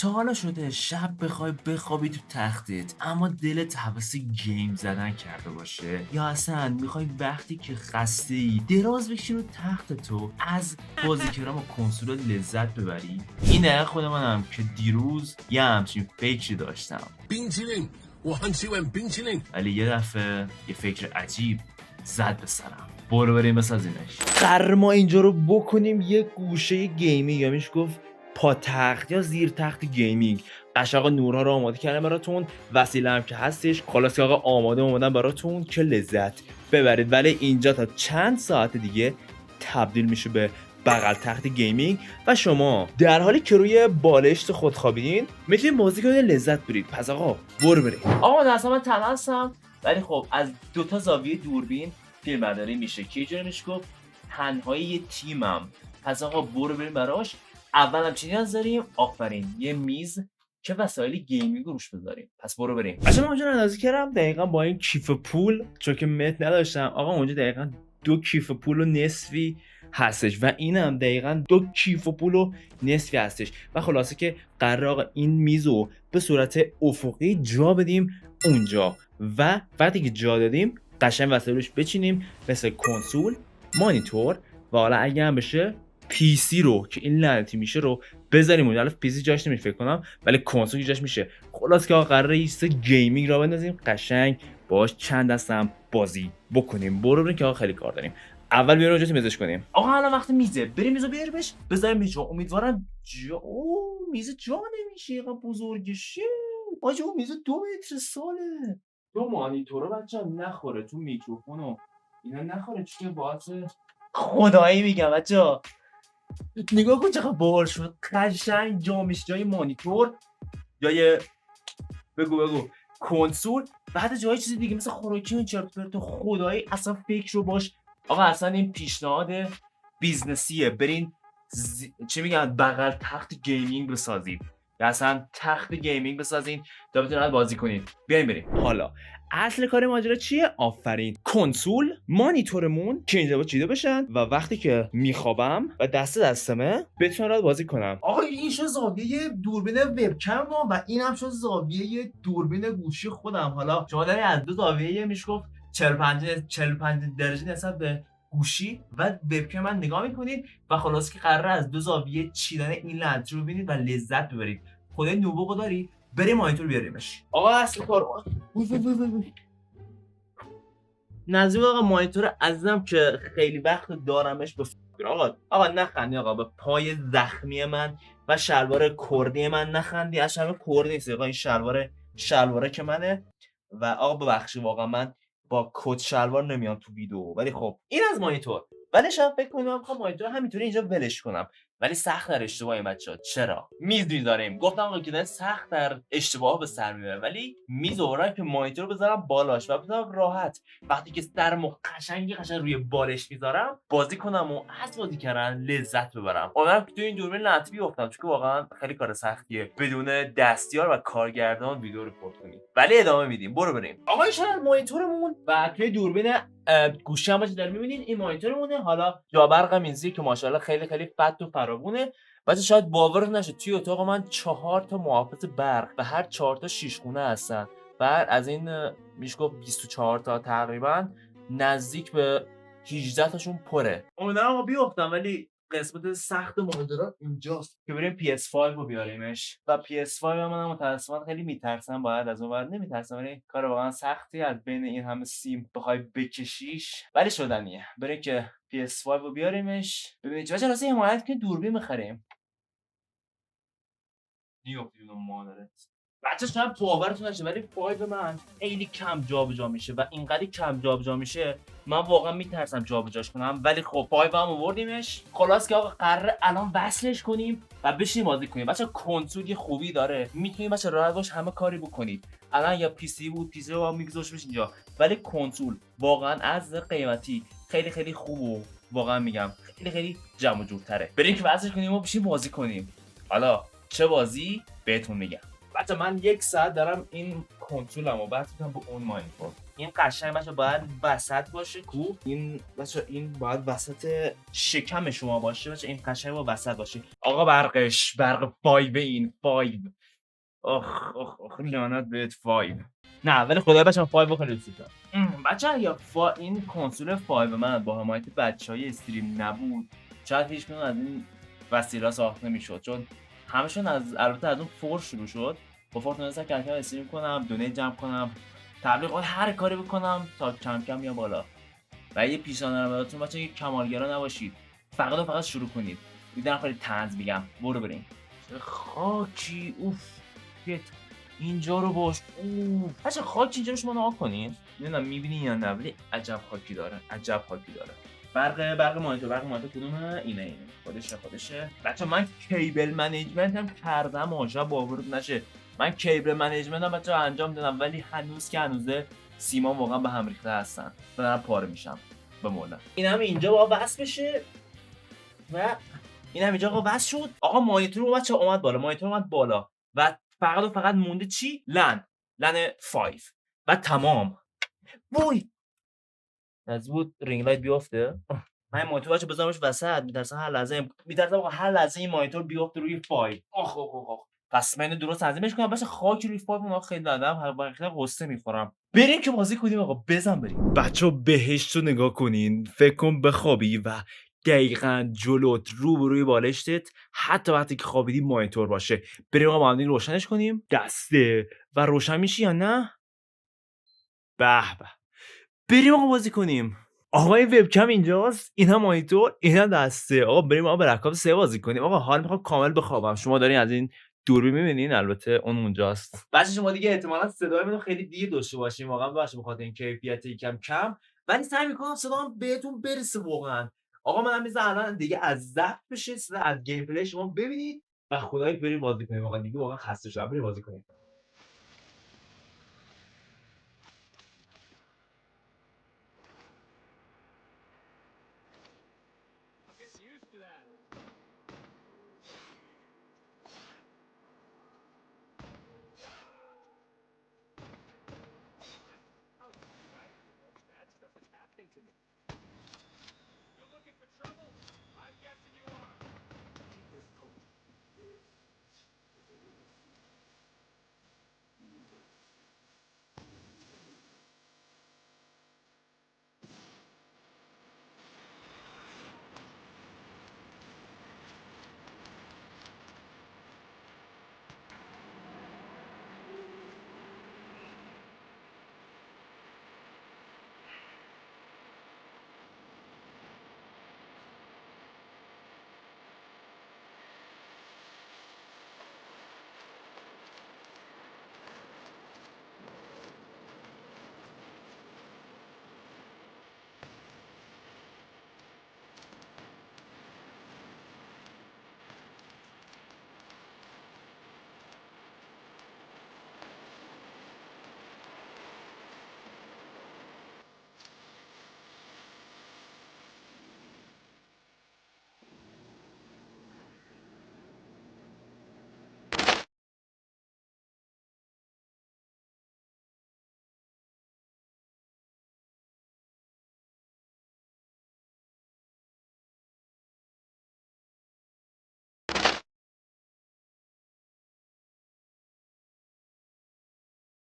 تا حالا شده شب بخوای بخوابی تو تختت اما دلت هوس گیم زدن کرده باشه، یا اصلا میخوای وقتی که خسته ای دراز بکشی رو تخت تو از بازیگرام و کنسول لذت ببری؟ این دقیقه خود منم که دیروز یه همچین فکری داشتم، 冰淇淋，我很喜欢冰淇淋。 ولی یه دفعه یه فکر عجیب زد به سرم. برو بریم بسازیمش. قرار ما اینجا رو بکنیم یه گوشه گیمینگ، یا میشه گفت پا تخت یا زیر تخت گیمینگ. قشنگ نورها رو آماده کردم براتون، وسیله هم که هستش. خلاص که آقا اومدن براتون که لذت ببرید. ولی اینجا تا چند ساعت دیگه تبدیل میشه به بغل تخت گیمینگ و شما در حالی که روی بالشت خود خوابیدین میتونید بازی کنید، لذت برید. پس آقا برو بریم. آقا اصلا من تنها هستم، ولی خب از دوتا زاویه دوربین فیلم برداری میشه که اینجوری میشه گفت تنهایی یه تیمم. پس آقا برو بریم براش. اول هم چی نیاز داریم؟ آفرین، یه میز که وسایل گیمینگ روش بذاریم. پس برو بریم. من اونجا اندازه کردم دقیقاً با این کیف پول، چون که مت نداشتم. آقا اونجا دقیقاً 2 کیف پول و نصفی هستش و اینم دقیقاً 2 کیف پول و نصفی هستش و خلاصه که قرار آقا این میزو به صورت افقی جا بدیم اونجا و وقتی که جا دادیم قشنگ وسایلش بچینیم، مثل کنسول، مانیتور و حالا اگه هم بشه پی سی رو که این لعنتی میشه رو بذاریم اونجا. الان پی سی جاش نمیشه فکر کنم، ولی کنسول جاش میشه. خلاص که آقا قراره یه گیمینگ را بندازیم، قشنگ باش چند دستم بازی بکنیم. برو بریم که آقا خیلی کار داریم. اول بیاریم اونجا میزش کنیم. آقا الان وقت میزه، بریم میزو بیاریمش بذاریم اینجا. امیدوارم میز جا نمیشه، اینقدر بزرگشه. آجی اون میز 2 متر ساله. تو مانیتورو بچه‌ها نخوره، تو میکروفونو اینا نخوره، چون باعث خدایی میگم بچه‌ها نگاه کن چقدر باحال شد. قشنگ جا میشه، جای مانیتور، جای بگو کنسول، بعد جای چیزی دیگه مثل خوراکی و چرت و پرت. خدایی اصلا فکر رو باش. آقا اصلا این پیشنهاد بیزنسیه، برین چی میگن بغل تخت گیمینگ بسازید یا اصلا تخت گیمینگ بسازین تا بتونید بازی کنید. بیاین بریم. حالا اصل کار ماجرا چیه؟ آفرین، کنسول، مانیتورمون که اینجا چیده بشن و وقتی که میخوابم و دستمه بتونم راحت بازی کنم. آقا این شو زاویه دوربین وبکم و این هم شو زاویه دوربین گوشی خودم. حالا شما دارین از دو زاویه میشه گفت 45 درجه نسبت به گوشی و وبکم من نگاه میکنید و خلاص که قراره از دو زاویه چیدن این لنز رو ببینید و لذت ببرید. خدای نوبوغو داری؟ بریم مانیتور بیاریمش. آقا اصل کار نظیم آقا مانیتور عزیزم که خیلی وقت دارمش به فکر. آقا نخندی آقا به پای زخمی من و شلوار کردی من نخندی. از شلوار کردی نیست آقا، این شلواره که منه. و آقا ببخشید واقعا من با کت شلوار نمیام تو ویدیو، ولی خب این از مانیتور. ولی شاید فکر کنید من میخوام مانیتور همینطوری اینجا ولش کنم، ولی سخت در اشتباهی بچه‌ها. چرا؟ میز می‌ذاریم. گفتم آقا که سخت در اشتباه به سر میبره، ولی میز آوردم که مانیتور بذارم بالاش و بتونم راحت وقتی که سرمو قشنگ روی بالش میذارم بازی کنم و از بازی کردن لذت ببرم. امیدوارم که تو این دوربین لعنتی بیفتم، چون واقعا خیلی کار سختیه بدون دستیار و کارگردان ویدیو رکورد کنی. ولی ادامه میدیم. برو بریم. آقا این مانیتورمون و توی دوربین گوشی هم دارید می‌بینید این مانیتورمونه. حالا جا برق میزی که ماشاءالله خیلی خیلی فت و فراوونه. بچه شاید باورتون نشه توی اتاق من 4 تا محافظ برق و هر 4 تا 6 خونه هستن. بعد از این میشه گفت 24 تا تقریبا نزدیک به 18 تاشون پره. امیدوارم ما بیافتم، ولی قسمت سخت ماجرا اینجاست که بریم PS5 رو بیاریمش و PS5 من متأسفانه خیلی میترسم. باید از اون ور نمیترسم، ولی کار واقعا سختی از بین این همه سیم بخوای بکشیش، ولی شدنیه. بریم که PS5 رو بیاریمش. ببینید چه راستی حمایت که دوربین می‌خریم. نیافتید اون مادرت. بچه شاید باورتون نشه ولی فایل من خیلی کم جابجا میشه و اینقدر کم جابجا میشه من واقعا میترسم جابجاش کنم. ولی خب فایل هم آوردیمش. خلاص که آقا قراره الان وصلش کنیم و بشینیم بازی کنیم. بچه کنسول یه خوبی داره، میتونید بچه راحت باش همه کاری بکنید. الان یا پی سی بود، پی سی رو میگذاشتمش اینجا، ولی کنسول واقعا از قیمتی خیلی خیلی خوب و واقعا میگم خیلی خیلی جمع جورتره. بریم که وصلش کنیم و بشینیم بازی کنیم. حالا چه بازی بهتون میگم. بچه من 1 ساعت دارم این کنترلمو بعد کنم با اون مانیتور. این قشنگ بچه باید وسط باشه کو این بچه این باید وسط شکم شما باشه بچه این قشنگ با وسط باشه. آقا برق 5 این 5. آخ لعنت بهت 5. نه ولی خدای بچه‌م 5 خیلی دوست دارم. بچه یا این کنسول 5 من با حمایت بچهای استریم نبود شاید هیچ کدوم از این وسیله ساخته نمیشد، چون همشون البته از اون فور شروع شد. با فور تونستم کم کم استریم کنم، دونیت جمع کنم، تبلیغات هر کاری بکنم تا کم کم بیام بالا. و یه پیشنهاد دارم بهتون بچه‌ها که کمالگرا نباشید. فقط شروع کنید. میدونم خیلی طنز میگم. برو بریم. خاکی اوف. اینجا رو باش. بچه خاک اینجا رو شما نگاه کنین. نمیدونم میبینین یا نه ولی عجب خاکی داره. برق مانیتور کدومه؟ اینه. خودشه. بچه من کیبل منیجمنت هم کردم آجا باورت نشه. من کیبل منیجمنت هم بچه انجام دادم ولی هنوز که هنوزه سیمان واقعا به هم ریخته هستن. دارم پاره میشم به مولا. اینم اینجا با وصل بشه و اینم اینجا با وصل شد. آقا مانیتور بچه اومد بالا و فقط مونده چی؟ لن 5 و تمام. وای از بود رینگ لایت بیفته. من مانیتور بچه بذارمش وسط میترسم هر لحظه این مانیتور بیفته روی 5. آخ پس من درست تنظیمش کنم بچه خاک روی 5 اون خیلی دادم خیلی قصه میخورم. بریم که بازی کنیم آقا بریم. بچه بهشت رو نگاه کنین فکر کن بخوابی و دقیقاً جلوت روبروی بالشتت حتی وقتی که خوابیدی مانیتور باشه. بریم آقا با هم روشنش کنیم. دسته و روشن میشی یا نه؟ به بریم آقا بازی کنیم. آقا این وبکم اینجاست، اینا مانیتور، اینا دسته. آقا بریم آقا برکاب 3 بازی کنیم. آقا حال میخوام کامل بخوابم. شما دارین از این دوربین میبینین البته اون اونجاست. بچه شما دیگه احتمالاً صدای منو خیلی دیر داشته باشین واقعا ببخشید بخاطر این کیفیت یکم کم ولی سعی میکنم صدام بهتون برسه واقعا. آقا منم میذارم الان دیگه از ضبط بشه صدا از گیم پلی شما ببینید و خدای بریم بازی کنیم. واقعا دیگه واقعا خسته شدم. بریم بازی کنیم.